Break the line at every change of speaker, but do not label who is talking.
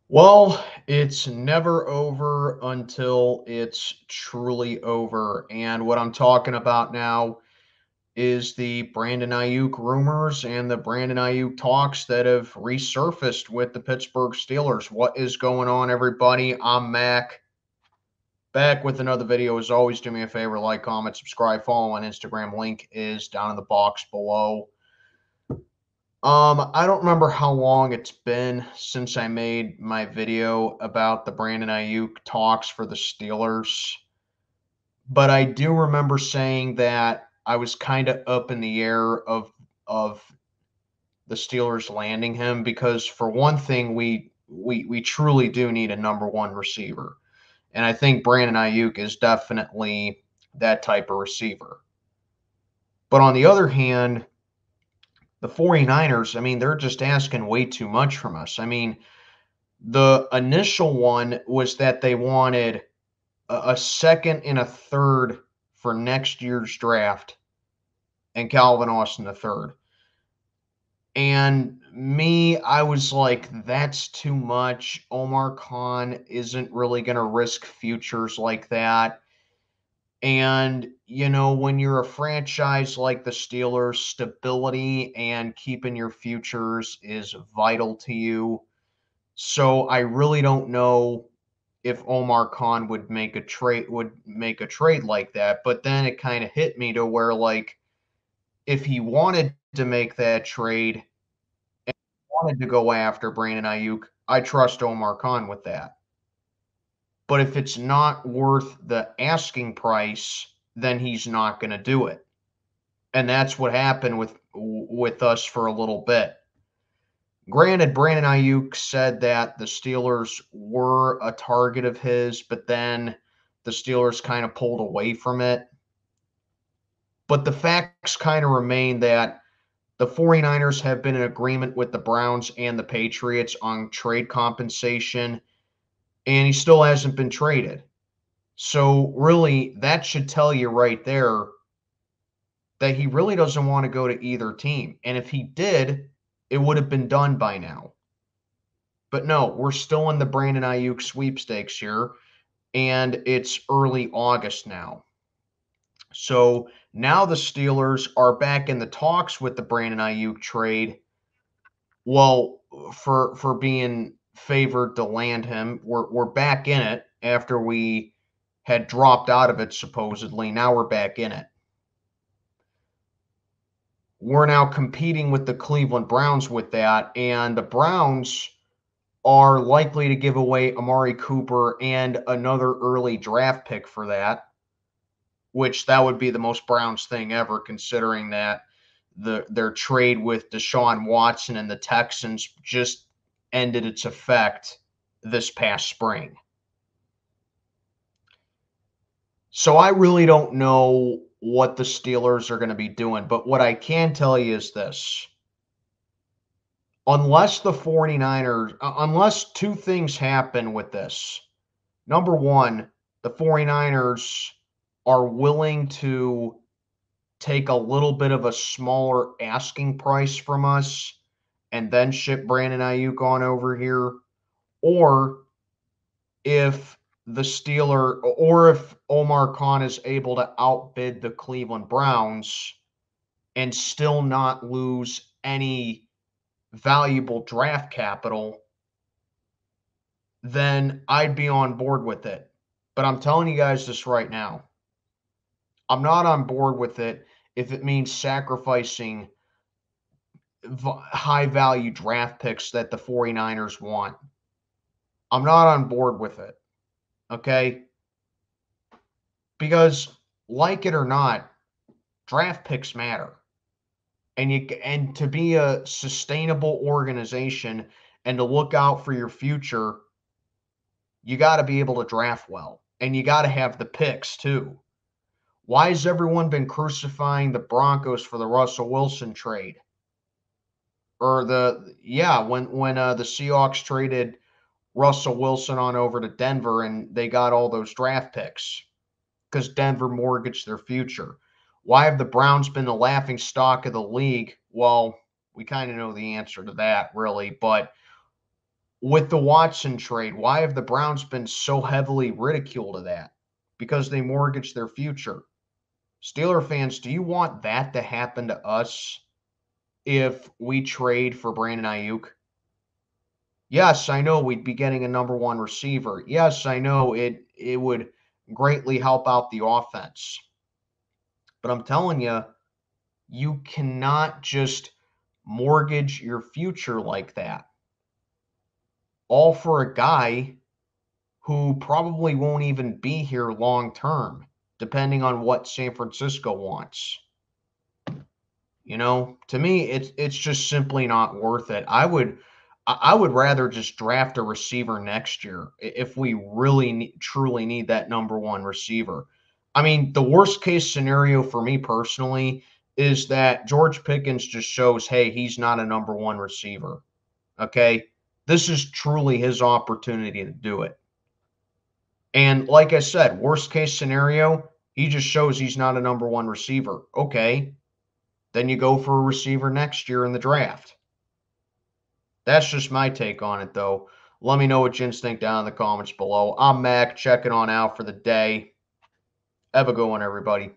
Well, it's never over until it's truly over. And what I'm talking about now is the Brandon Aiyuk rumors and the Brandon Aiyuk talks that have resurfaced with the Pittsburgh Steelers. What is going on, everybody? I'm Mac, back with another video. As always, do me a favor, like, comment, subscribe, follow on Instagram. Link is down in the box below. I don't remember how long it's been since I made my video about the Brandon Aiyuk talks for the Steelers, but I do remember saying that I was kind of up in the air of the Steelers landing him because for one thing we truly do need a number one receiver. And I think Brandon Aiyuk is definitely that type of receiver. But on the other hand, the 49ers, I mean, they're just asking way too much from us. I mean, the initial one was that they wanted a second and a third for next year's draft and Calvin Austin the third. And me, I was like, that's too much. Omar Khan isn't really going to risk futures like that. And, when you're a franchise like the Steelers, stability and keeping your futures is vital to you. So I really don't know if Omar Khan would make a trade like that. But then it kind of hit me to where, like, if he wanted to make that trade and wanted to go after Brandon Aiyuk, I trust Omar Khan with that. But if it's not worth the asking price, then he's not going to do it. And that's what happened with us for a little bit. Granted, Brandon Aiyuk said that the Steelers were a target of his, but then the Steelers kind of pulled away from it. But the facts kind of remain that the 49ers have been in agreement with the Browns and the Patriots on trade compensation, and he still hasn't been traded. So, really, that should tell you right there that he really doesn't want to go to either team. And if he did, it would have been done by now. But no, we're still in the Brandon Aiyuk sweepstakes here, and it's early August now. So now the Steelers are back in the talks with the Brandon Aiyuk trade. Well, for being favored to land him, we're back in it after we had dropped out of it supposedly. Now we're back in it. We're now competing with the Cleveland Browns with that, and the Browns are likely to give away Amari Cooper and another early draft pick for that, which that would be the most Browns thing ever, considering that their trade with Deshaun Watson and the Texans just ended its effect this past spring. So I really don't know what the Steelers are going to be doing, but what I can tell you is this. Unless the 49ers, unless two things happen with this. Number one, the 49ers are willing to take a little bit of a smaller asking price from us and then ship Brandon Aiyuk on over here, or if if Omar Khan is able to outbid the Cleveland Browns and still not lose any valuable draft capital, then I'd be on board with it. But I'm telling you guys this right now. I'm not on board with it if it means sacrificing high value draft picks that the 49ers want. I'm not on board with it. Okay? Because like it or not, draft picks matter. And to be a sustainable organization and to look out for your future, you got to be able to draft well. And you got to have the picks too. Why has everyone been crucifying the Broncos for the Russell Wilson trade? Or when the Seahawks traded Russell Wilson on over to Denver and they got all those draft picks because Denver mortgaged their future. Why have the Browns been the laughing stock of the league? Well, we kind of know the answer to that, really. But with the Watson trade, why have the Browns been so heavily ridiculed of that? Because they mortgaged their future. Steeler fans, do you want that to happen to us if we trade for Brandon Aiyuk? Yes, I know we'd be getting a number one receiver. Yes, I know it would greatly help out the offense. But I'm telling you, you cannot just mortgage your future like that. All for a guy who probably won't even be here long term, depending on what San Francisco wants. To me, it's just simply not worth it. I would rather just draft a receiver next year if we really truly need that number one receiver. I mean, the worst case scenario for me personally is that George Pickens just shows, hey, he's not a number one receiver. Okay, this is truly his opportunity to do it. And like I said, worst case scenario, he just shows he's not a number one receiver. Okay, then you go for a receiver next year in the draft. That's just my take on it, though. Let me know what you think down in the comments below. I'm Mac, checking on out for the day. Have a good one, everybody.